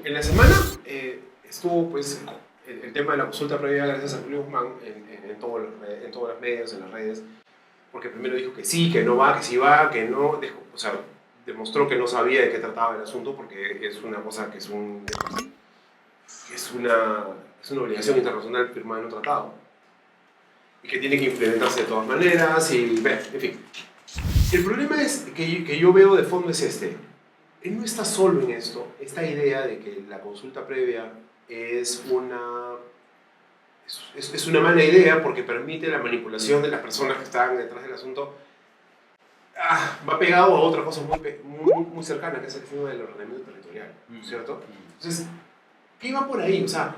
en la semana estuvo pues el tema de la consulta previa gracias a Julio Guzmán en todos los medios, en las redes, porque primero dijo que sí, que no va, que sí va, que no, o sea, demostró que no sabía de qué trataba el asunto porque es una cosa que es una obligación internacional firmada en un tratado y que tiene que implementarse de todas maneras y, en fin. El problema es que yo veo de fondo es este. Él no está solo en esto. Esta idea de que la consulta previa es una mala idea porque permite la manipulación de las personas que están detrás del asunto. Va pegado a otra cosa muy cercana, que es el tema del ordenamiento territorial, ¿cierto? Entonces, ¿qué va por ahí? O sea,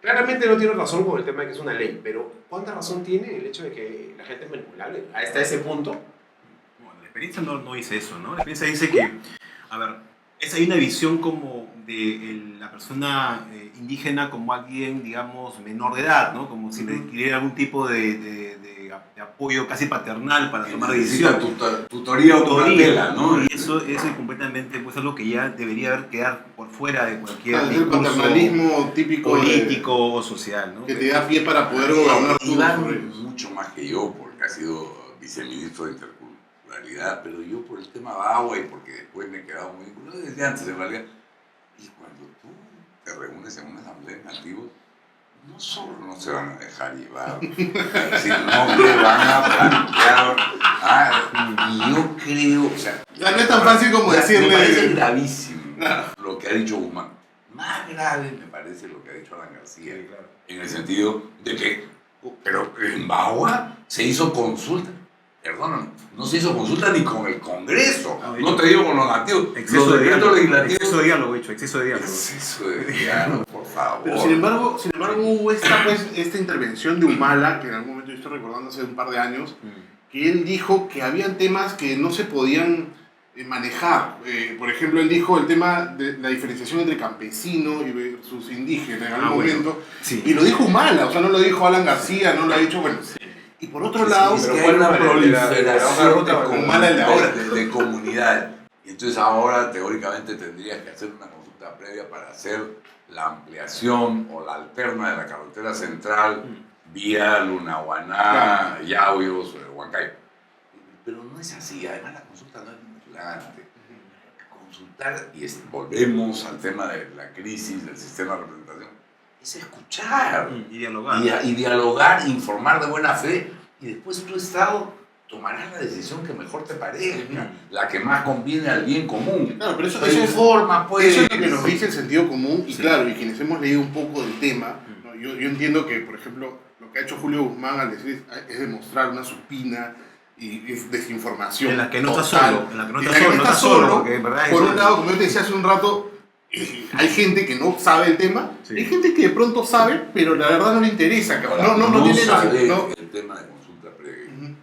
claramente no tiene razón con el tema de que es una ley, pero ¿cuánta razón tiene el hecho de que la gente es manipulable hasta ese punto? Bueno, la experiencia no dice eso, ¿no? La experiencia dice que, a ver, hay una visión como de la persona indígena como alguien, digamos, menor de edad, ¿no? Como si requiriera algún tipo de apoyo casi paternal para tomar decisiones. Tutoría o tutela, ¿no? Y eso es completamente pues, algo que ya debería quedar por fuera de cualquier el paternalismo típico político o social, ¿no? Que te da pie para poder gobernar. Iván mucho más que yo, porque ha sido viceministro de Interculturalidad, pero yo por el tema Bagua y porque después me he quedado muy vinculado desde antes en realidad. Y cuando tú te reúnes en una asamblea de nativos, no solo no se van a dejar llevar, sino que van a plantear. Y yo creo, o sea, no es tan fácil como decirle. Me parece gravísimo lo que ha dicho Guzmán. Más grave me parece lo que ha dicho Alan García, claro, en el sentido de que, pero en Bagua se hizo consulta. Perdóname, no se hizo consulta ni con el Congreso, no te digo con los nativos, exceso los de decretos legislativos. Exceso de diálogo, exceso de diálogo. Exceso de diálogo, por favor. Pero sin embargo hubo esta intervención de Humala, que en algún momento yo estoy recordando hace un par de años, que él dijo que habían temas que no se podían manejar. Por ejemplo, él dijo el tema de la diferenciación entre campesino y versus indígena en algún momento. Sí. Y lo dijo Humala, o sea, no lo dijo Alan García, no lo ha dicho, bueno. Sí. Y por otro lado, es que hay una proliferación de comunidades. Y entonces ahora teóricamente tendrías que hacer una consulta previa para hacer la ampliación o la alterna de la carretera central vía Lunahuaná, Yauyos, Huancayo. Pero no es así, además la consulta no es vinculante. Consultar, y volvemos al tema de la crisis del sistema de representación, es escuchar y dialogar, informar de buena fe, y después tu Estado tomará la decisión que mejor te parezca, la que más conviene al bien común. Claro, pero eso pues, eso es lo que nos dice el sentido común, y claro, y quienes hemos leído un poco del tema, ¿no? yo entiendo que, por ejemplo, lo que ha hecho Julio Guzmán al decir es demostrar una supina y es desinformación. En la que no está solo, porque en verdad por un lado, como yo te decía hace un rato, hay gente que no sabe el tema, hay gente que de pronto sabe, pero la verdad no le interesa. No tiene el tema de consulta previa en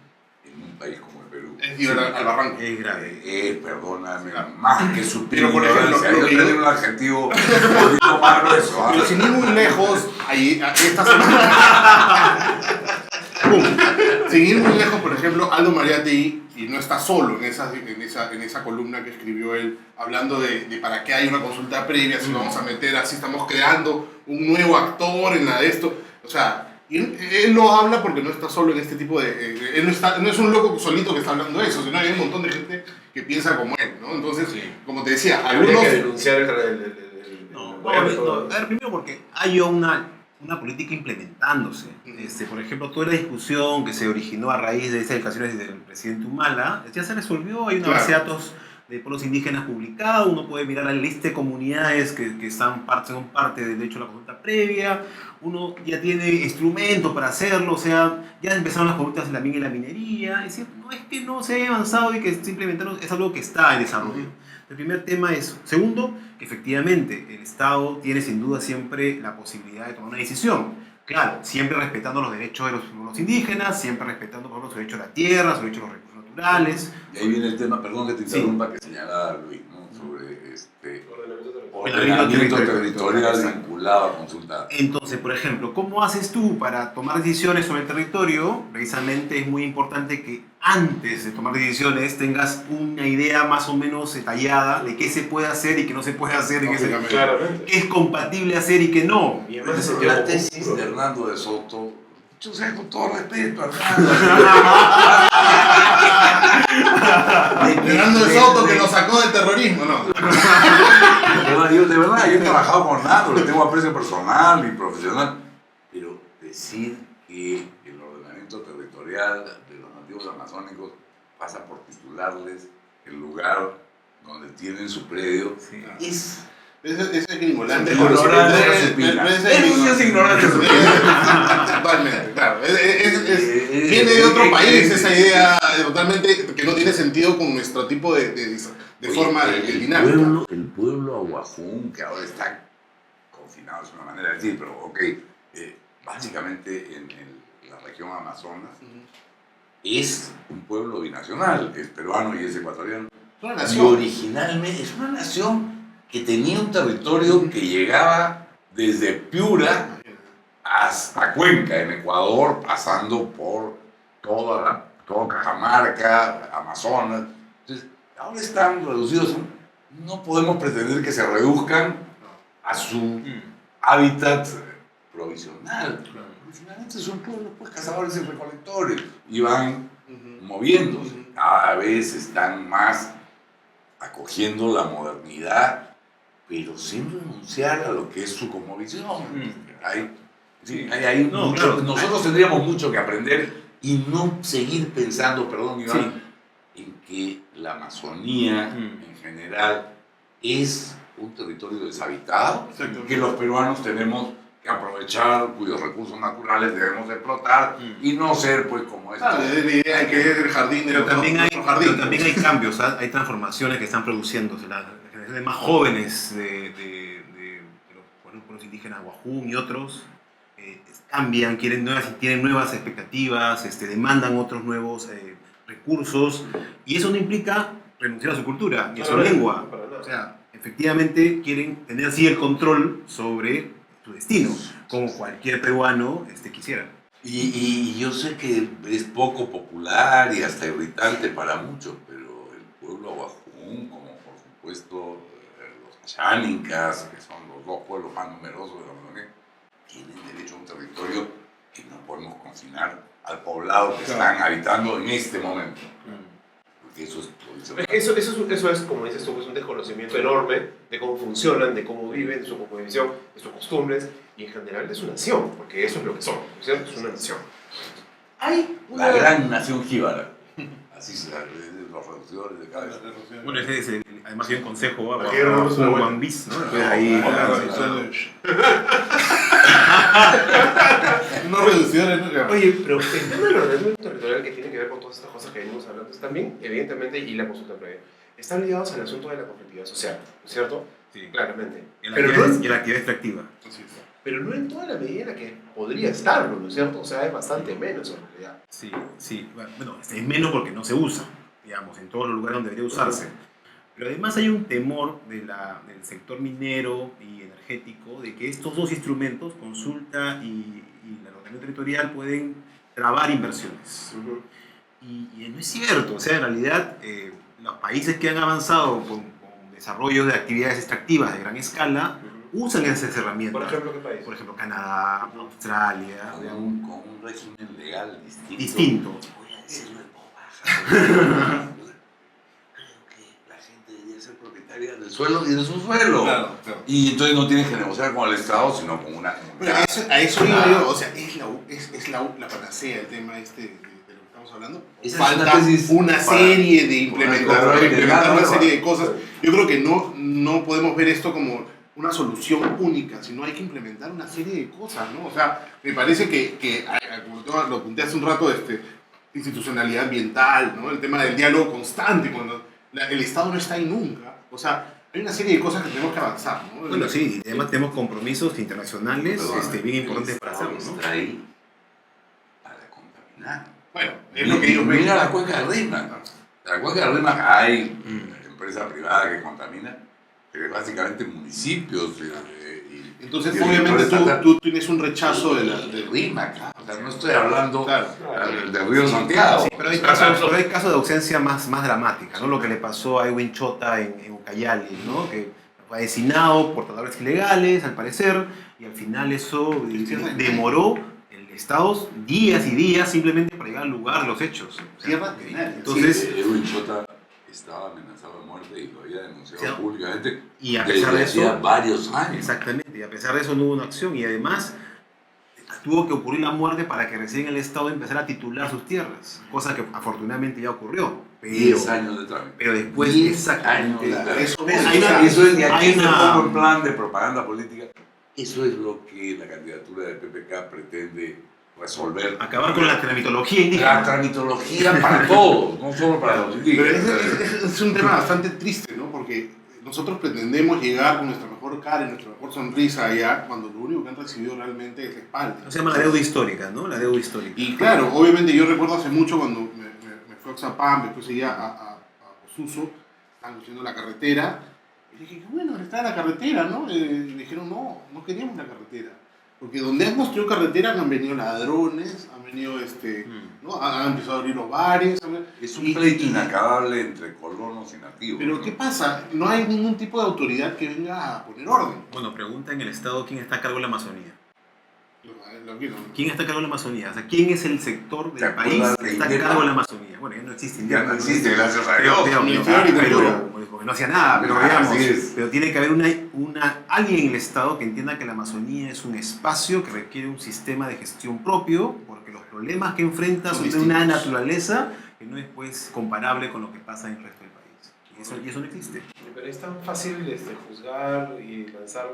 un país como el Perú. Es ir al barranco. Es grave. Perdóname, más que su pero por ejemplo, yo tenía un adjetivo un poquito más grueso. Pero sin ir muy lejos, esta semana... Sin ir muy lejos, por ejemplo, Aldo Mariátegui, y no está solo en esa columna que escribió él, hablando de para qué hay una consulta previa, si vamos a meter así, estamos creando un nuevo actor en la de esto. O sea, él no habla porque no está solo en este tipo de... él no es un loco solito que está hablando de eso, sino hay un montón de gente que piensa como él, ¿no? Entonces, como te decía, algunos... Habría que denunciar el a ver, primero porque hay una política implementándose. Por ejemplo, toda la discusión que se originó a raíz de esas declaraciones del presidente Humala ya se resolvió. Hay una base de datos de pueblos indígenas publicada, uno puede mirar la lista de comunidades que son parte del derecho a la consulta previa, uno ya tiene instrumentos para hacerlo, o sea, ya empezaron las consultas en la mina y la minería, es decir, no es que no se haya avanzado y que simplemente es algo que está en desarrollo. El primer tema es, segundo, que efectivamente el Estado tiene sin duda siempre la posibilidad de tomar una decisión. Claro, siempre respetando los derechos de los indígenas, siempre respetando por ejemplo, su derecho a la tierra, su derecho a los recursos naturales. Y ahí viene el tema, perdón que te interrumpa, que señala Luis, ¿no? Sobre ordenamiento territorial vinculado a consulta. Entonces, por ejemplo, ¿cómo haces tú para tomar decisiones sobre el territorio? Precisamente es muy importante que antes de tomar decisiones tengas una idea más o menos detallada de qué se puede hacer y qué no se puede hacer, y qué es compatible hacer y qué no. Y además La tesis de Hernando de Soto, yo sé, con todo respeto, Hernando. Fernando de Soto que nos sacó del terrorismo, ¿no? De verdad, yo he trabajado con Hernando, le tengo aprecio personal y profesional, pero decir que el ordenamiento territorial de los nativos amazónicos pasa por titularles el lugar donde tienen su predio es... Ese es ignorante. Ignorante supina. Eso sí es ignorante supina. Totalmente, claro. Viene de otro país esa idea totalmente que no tiene sentido con nuestro tipo de forma de dinámica. El pueblo aguajún, que ahora está confinado, es una manera de decir, pero ok, básicamente en la región Amazonas es un pueblo binacional, es peruano y es ecuatoriano. Es una Y nación. originalmente es una nación que tenía un territorio que llegaba desde Piura hasta Cuenca, en Ecuador, pasando por toda Cajamarca, Amazonas. Entonces, ahora están reducidos. No podemos pretender que se reduzcan a su hábitat provisional. Originalmente son pueblos, pues, cazadores y recolectores, y van moviéndose. Cada vez están más acogiendo la modernidad, pero sin renunciar a lo que es su cosmovisión. Hay mucho, claro, nosotros tendríamos mucho que aprender y no seguir pensando, perdón, Iván, en que la Amazonía en general es un territorio deshabitado, que los peruanos tenemos que aprovechar, cuyos recursos naturales debemos explotar y no ser pues como esto. Es la idea de que es el jardín de Pero también jardín. hay cambios, hay transformaciones que están produciéndose. Las generaciones más jóvenes de los pueblos indígenas, Guajún y otros, cambian, tienen nuevas expectativas, demandan otros nuevos recursos, y eso no implica renunciar a su cultura ni a su lengua. O sea, efectivamente quieren tener sí el control sobre su destino, como cualquier peruano quisiera. Y yo sé que es poco popular y hasta irritante para muchos, pero el pueblo aguajún, como por supuesto los chánicas, que son los dos pueblos más numerosos de la Amazonía, tienen derecho a un territorio que no podemos confinar al poblado que están habitando en este momento. Porque eso es, como dices tú, es un desconocimiento enorme de cómo funcionan, de cómo viven, de su cosmovisión, de sus costumbres, y en general de su nación, porque eso es lo que son, ¿cierto? Es una nación. Hay una... La gran nación jíbara. Así se los reductores de cada vez. Bueno, además hay un consejo, Juan Bis, ¿no? Ahí, No reducciones. Oye, pero el tema del ordenamiento territorial, que tiene que ver con todas estas cosas que venimos hablando, también, evidentemente, y la consulta previa, están ligados al asunto de la conflictividad social, ¿no es cierto? Sí. Claramente. Y la actividad extractiva. Pero no en toda la medida en la que podría estarlo, ¿no es cierto? O sea, es bastante menos en realidad. Sí. Bueno, es menos porque no se usa, digamos, en todos los lugares donde debería usarse. Pero además hay un temor del sector minero y energético de que estos dos instrumentos, consulta y el ordenamiento territorial, pueden trabar inversiones. Y no es cierto. O sea, en realidad, los países que han avanzado con desarrollos de actividades extractivas de gran escala usan esas herramientas. ¿Por ejemplo qué país? Por ejemplo, Canadá, Australia. Con un régimen legal distinto. Voy a decirlo en voz baja. Creo que la gente debería ser propietaria del suelo y de su suelo. Claro. Y entonces no tienes que negociar con el Estado, sino con una comunidad. A eso iba yo, o sea, es la panacea el tema de lo que estamos hablando. Falta una serie de implementar una serie de cosas. Yo creo que no podemos ver esto como una solución única, sino hay que implementar una serie de cosas, ¿no? O sea, me parece que como lo apunté hace un rato, institucionalidad ambiental, ¿no? El tema del diálogo constante, cuando el Estado no está ahí nunca. O sea, hay una serie de cosas que tenemos que avanzar, ¿no? Bueno, sí, y además tenemos compromisos internacionales bien importantes para hacerlo, ¿no? Está ahí para contaminar. Bueno, es lo que ellos ven. Mira la cuenca del Rímac. La cuenca del Rímac hay empresa privada que contamina, básicamente municipios. Entonces, y obviamente, entonces tú tienes un rechazo de de RIMAC. O sea, no estoy hablando Claro. del Río Santiago. Sí, pero hay casos de ausencia más dramáticas, ¿no? Lo que le pasó a Edwin Chota en Ucayali, ¿no? Que fue asesinado por portadores ilegales, al parecer, y al final eso demoró el Estado días y días simplemente para llegar al lugar de los hechos. Tierra tenaria. Entonces, Edwin Chota estaba amenazado de muerte y lo había denunciado Sí. públicamente y a pesar de desde hacía eso, varios años. exactamente, y a pesar de eso no hubo una acción, y además tuvo que ocurrir la muerte para que recién el Estado empezara a titular sus tierras, cosa que afortunadamente ya ocurrió. 10 años de trámite. Pero después, 10 exactamente, años de Eso Eso, hay una- eso es, y aquí hay se una- pongo en plan de propaganda política. Eso es lo que la candidatura del PPK pretende resolver. acabar con la tramitología La indígena. tramitología para todos, no solo para los Pero indígenas. es un tema bastante triste, ¿no? Porque nosotros pretendemos llegar con nuestra mejor cara y nuestra mejor sonrisa allá, cuando lo único que han recibido realmente es la espalda. Se llama la deuda histórica, ¿no? La deuda histórica. Y claro, obviamente yo recuerdo hace mucho cuando me fui a Oxapam, después seguía a Posuso, estaban construyendo la carretera, y dije, qué bueno, está la carretera, ¿no? Y me dijeron, no queríamos la carretera. Porque donde han construido carreteras han venido ladrones, han venido, ¿no? Han empezado a abrir los bares. Es un pleito inacabable entre colonos y nativos. Pero ¿no? ¿qué pasa? No hay ningún tipo de autoridad que venga a poner orden. Bueno, pregunta en el Estado quién está a cargo de la Amazonía. ¿No? ¿Quién está a cargo de la Amazonía? O sea, ¿quién es el sector ¿Te del país acuerdas que de está a Indepa? cargo de la Amazonía? Bueno, ya no existe Ya no existe, gracias a Pero, Dios. Ministerio de Agricultura. porque no hacía nada, pero Ah, digamos, así es. pero tiene que haber alguien en el Estado que entienda que la Amazonía es un espacio que requiere un sistema de gestión propio, porque los problemas que enfrenta son de una distintos. naturaleza que no es pues comparable con lo que pasa en el resto del país. Y eso no existe. Pero es tan fácil juzgar y lanzar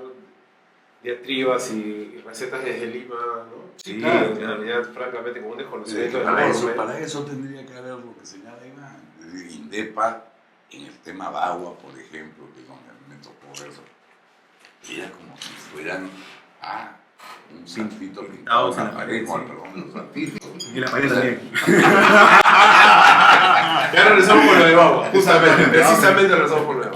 diatribas y recetas desde Lima, ¿no? Sí, claro, claro. en realidad, francamente, con un desconocimiento Para eso tendría que haber lo que señala Iván. Es decir, Indepa, en el tema de agua, por ejemplo, que es donde a mí me tocó eso, era como si fueran un santito pintado en la pared, sí. perdón, los santitos. Y la pared también. Ya regresamos con lo de Bagua, justamente, precisamente regresamos con lo de